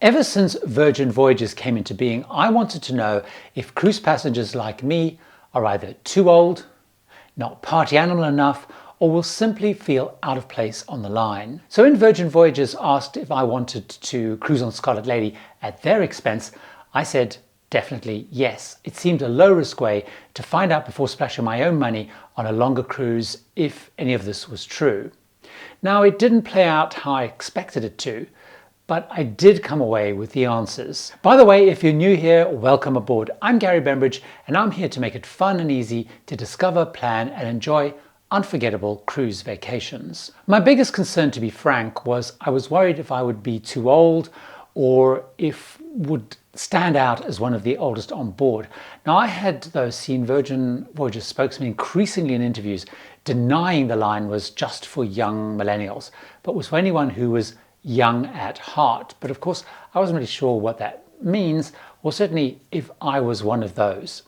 Ever since Virgin Voyages came into being, I wanted to know if cruise passengers like me are either too old, not party animal enough, or will simply feel out of place on the line. So when Virgin Voyages asked if I wanted to cruise on Scarlet Lady at their expense, I said definitely yes. It seemed a low-risk way to find out before splashing my own money on a longer cruise if any of this was true. Now, it didn't play out how I expected it to, but I did come away with the answers. By the way, if you're new here, welcome aboard. I'm Gary Bembridge, and I'm here to make it fun and easy to discover, plan, and enjoy unforgettable cruise vacations. My biggest concern, to be frank, was I was worried if I would be too old or if would stand out as one of the oldest on board. Now, I had, though, seen Virgin Voyages spokesmen increasingly in interviews denying the line was just for young millennials, but was for anyone who was young at heart. But of course, I wasn't really sure what that means, or certainly if I was one of those.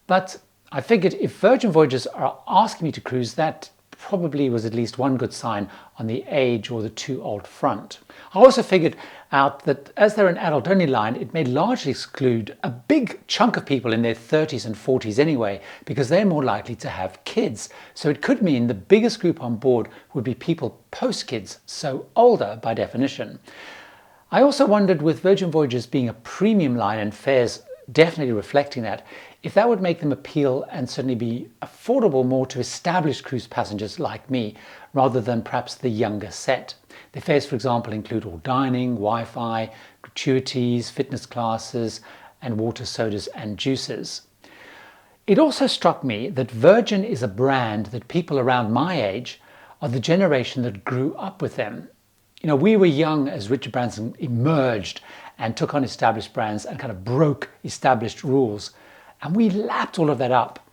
But I figured if Virgin Voyages are asking me to cruise, that probably was at least one good sign on the age or the too old front. I also figured out that as they're an adult-only line, it may largely exclude a big chunk of people in their 30s and 40s anyway, because they're more likely to have kids. So it could mean the biggest group on board would be people post-kids, so older by definition. I also wondered, with Virgin Voyages being a premium line and fares definitely reflecting that, if that would make them appeal and certainly be affordable more to established cruise passengers like me, rather than perhaps the younger set. The fares, for example, include all dining, Wi-Fi, gratuities, fitness classes, and water, sodas and juices. It also struck me that Virgin is a brand that people around my age are the generation that grew up with them. You know, we were young as Richard Branson emerged and took on established brands and kind of broke established rules. And we lapped all of that up.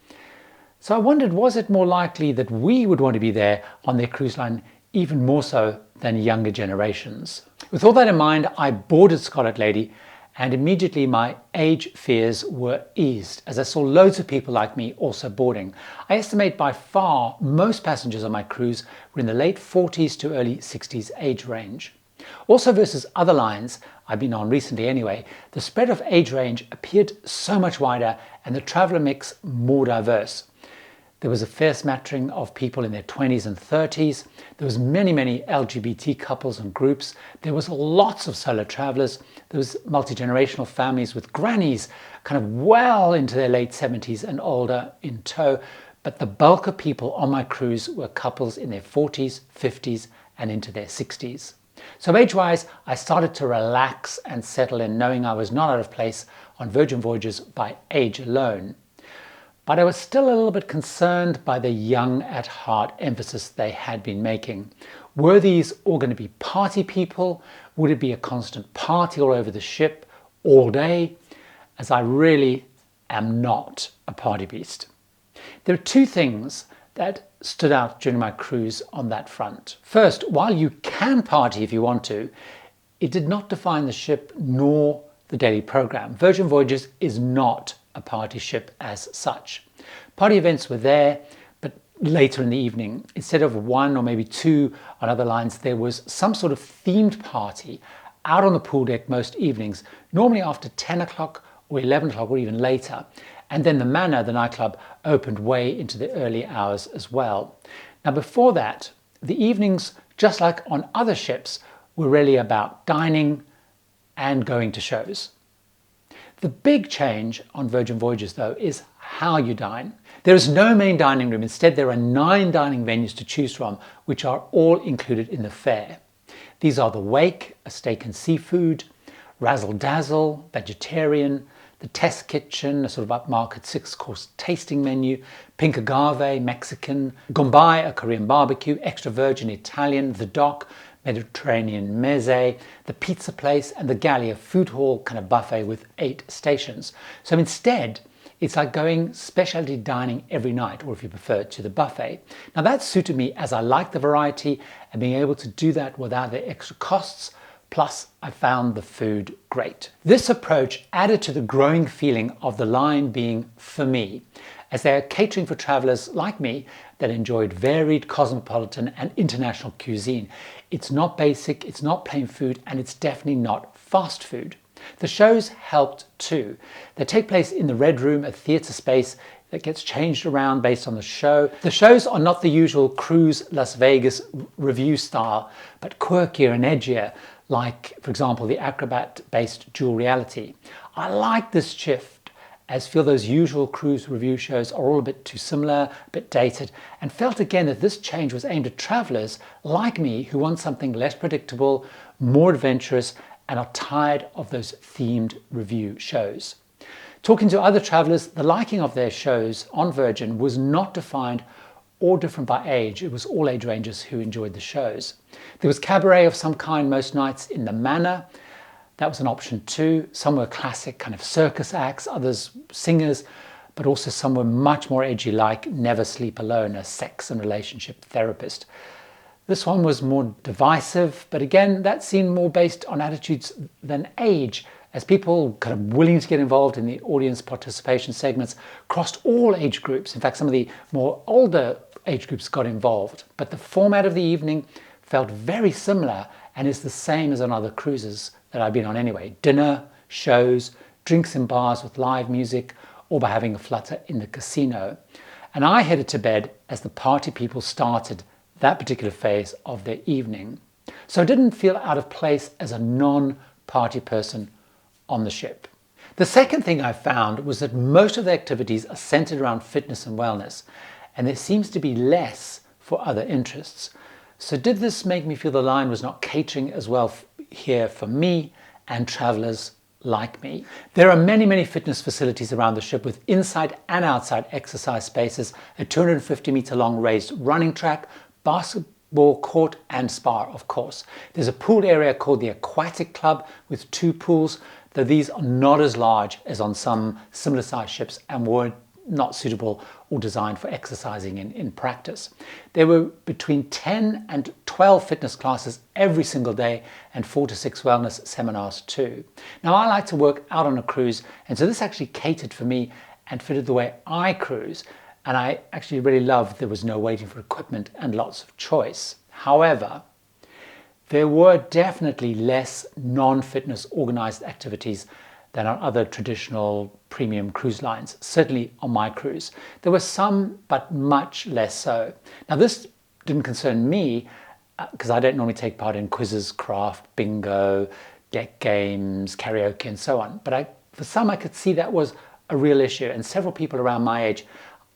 So I wondered, was it more likely that we would want to be there on their cruise line even more so than younger generations? With all that in mind, I boarded Scarlet Lady, and immediately my age fears were eased as I saw loads of people like me also boarding. I estimate by far most passengers on my cruise were in the late 40s to early 60s age range. Also, versus other lines I've been on recently anyway, the spread of age range appeared so much wider and the traveller mix more diverse. There was a fair smattering of people in their 20s and 30s. There was many LGBT couples and groups. There was lots of solo travellers. There was multi-generational families with grannies kind of well into their late 70s and older in tow. But the bulk of people on my cruise were couples in their 40s, 50s and into their 60s. So age-wise, I started to relax and settle in, knowing I was not out of place on Virgin Voyages by age alone. But I was still a little bit concerned by the young at heart emphasis they had been making. Were these all going to be party people? Would it be a constant party all over the ship all day? As I really am not a party beast. There are two things that stood out during my cruise on that front. First, while you can party if you want to, it did not define the ship nor the daily program. Virgin Voyages is not a party ship as such. Party events were there, but later in the evening. Instead of one or maybe two on other lines, there was some sort of themed party out on the pool deck most evenings, normally after 10 o'clock or 11 o'clock or even later. And then the Manor, the nightclub, opened way into the early hours as well. Now, before that, the evenings, just like on other ships, were really about dining and going to shows. The big change on Virgin Voyages, though, is how you dine. There is no main dining room. Instead, there are 9 dining venues to choose from, which are all included in the fare. These are the Wake, a steak and seafood, Razzle Dazzle, vegetarian, the Test Kitchen, a sort of upmarket 6-course tasting menu, Pink Agave, Mexican, Gombay, a Korean barbecue, Extra Virgin Italian, the Dock, Mediterranean Meze, the Pizza Place, and the Galley, a food hall kind of buffet with 8 stations. So instead, it's like going specialty dining every night, or if you prefer, to the buffet. Now that suited me as I like the variety and being able to do that without the extra costs. Plus, I found the food great. This approach added to the growing feeling of the line being for me, as they are catering for travelers like me that enjoyed varied cosmopolitan and international cuisine. It's not basic, it's not plain food, and it's definitely not fast food. The shows helped too. They take place in the Red Room, a theatre space that gets changed around based on the show. The shows are not the usual cruise Las Vegas review style, but quirkier and edgier, like, for example, the acrobat-based Dual Reality. I like this shift, as I feel those usual cruise review shows are all a bit too similar, a bit dated, and felt again that this change was aimed at travellers like me who want something less predictable, more adventurous, and are tired of those themed review shows. Talking to other travellers, the liking of their shows on Virgin was not defined or different by age. It was all age ranges who enjoyed the shows. There was cabaret of some kind most nights in the Manor. That was an option too. Some were classic kind of circus acts, others singers, but also some were much more edgy, like Never Sleep Alone, a sex and relationship therapist. This one was more divisive, but again, that seemed more based on attitudes than age, as people kind of willing to get involved in the audience participation segments crossed all age groups. In fact, some of the more older age groups got involved, but the format of the evening felt very similar and is the same as on other cruises that I've been on anyway. Dinner, shows, drinks in bars with live music, or by having a flutter in the casino. And I headed to bed as the party people started that particular phase of their evening. So I didn't feel out of place as a non-party person on the ship. The second thing I found was that most of the activities are centered around fitness and wellness, and there seems to be less for other interests. So did this make me feel the line was not catering as well here for me and travelers like me? There are many fitness facilities around the ship with inside and outside exercise spaces, a 250-meter long raised running track, basketball court and spa, of course. There's a pool area called the Aquatic Club with 2 pools, though these are not as large as on some similar sized ships and were not suitable or designed for exercising in practice. There were between 10 and 12 fitness classes every single day and 4 to 6 wellness seminars too. Now I like to work out on a cruise, and so this actually catered for me and fitted the way I cruise, and I actually really loved there was no waiting for equipment and lots of choice. However, there were definitely less non-fitness organized activities than on other traditional premium cruise lines, certainly on my cruise. There were some, but much less so. Now this didn't concern me because I don't normally take part in quizzes, craft, bingo, deck games, karaoke and so on. But for some I could see that was a real issue, and several people around my age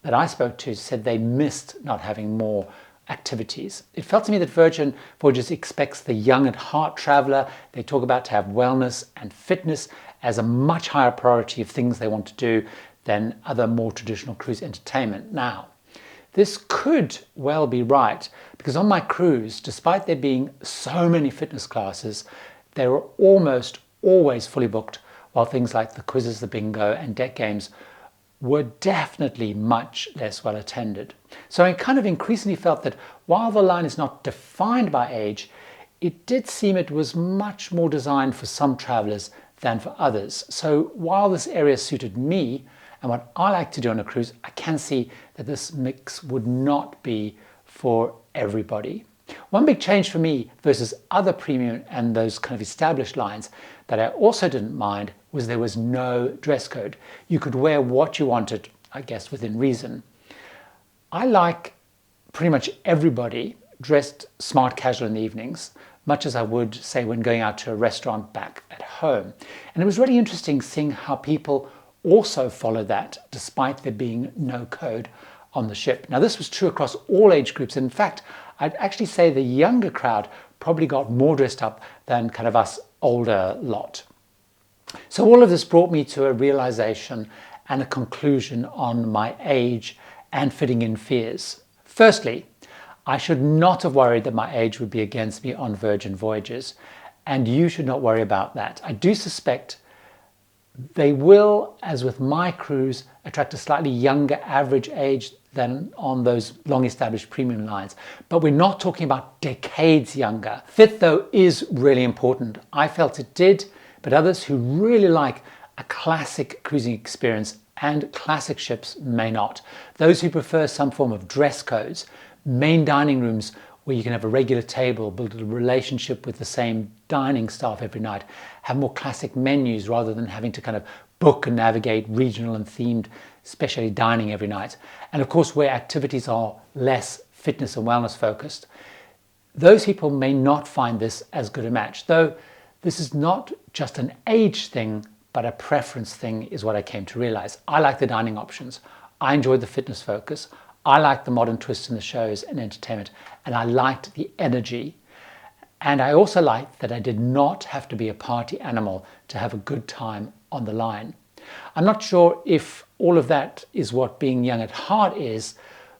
that I spoke to said they missed not having more activities. It felt to me that Virgin Voyages expects the young at heart traveller. They talk about to have wellness and fitness as a much higher priority of things they want to do than other more traditional cruise entertainment. Now, this could well be right, because on my cruise, despite there being so many fitness classes, they were almost always fully booked, while things like the quizzes, the bingo and deck games were definitely much less well attended. So I kind of increasingly felt that while the line is not defined by age, it did seem it was much more designed for some travellers than for others. So while this area suited me and what I like to do on a cruise, I can see that this mix would not be for everybody. One big change for me versus other premium and those kind of established lines that I also didn't mind was there was no dress code. You could wear what you wanted, I guess, within reason. I like pretty much everybody dressed smart casual in the evenings, much as I would say when going out to a restaurant back at home. And it was really interesting seeing how people also followed that despite there being no code on the ship. Now this was true across all age groups. In fact, I'd actually say the younger crowd probably got more dressed up than kind of us older lot. So all of this brought me to a realization and a conclusion on my age and fitting in fears. Firstly, I should not have worried that my age would be against me on Virgin Voyages, and you should not worry about that. I do suspect they will, as with my cruise, attract a slightly younger average age than on those long-established premium lines. But we're not talking about decades younger. Fit, though, is really important. I felt it did, but others who really like a classic cruising experience and classic ships may not. Those who prefer some form of dress codes, main dining rooms, where you can have a regular table, build a relationship with the same dining staff every night, have more classic menus rather than having to kind of book and navigate regional and themed specialty dining every night. And of course, where activities are less fitness and wellness focused, those people may not find this as good a match. Though this is not just an age thing, but a preference thing is what I came to realize. I like the dining options. I enjoyed the fitness focus. I liked the modern twists in the shows and entertainment, and I liked the energy. And I also liked that I did not have to be a party animal to have a good time on the line. I'm not sure if all of that is what being young at heart is,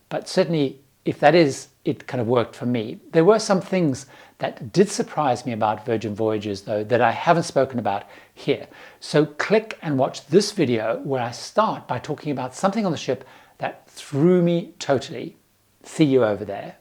but certainly if that is, it kind of worked for me. There were some things that did surprise me about Virgin Voyages, though, that I haven't spoken about here. So click and watch this video where I start by talking about something on the ship that threw me totally. See you over there.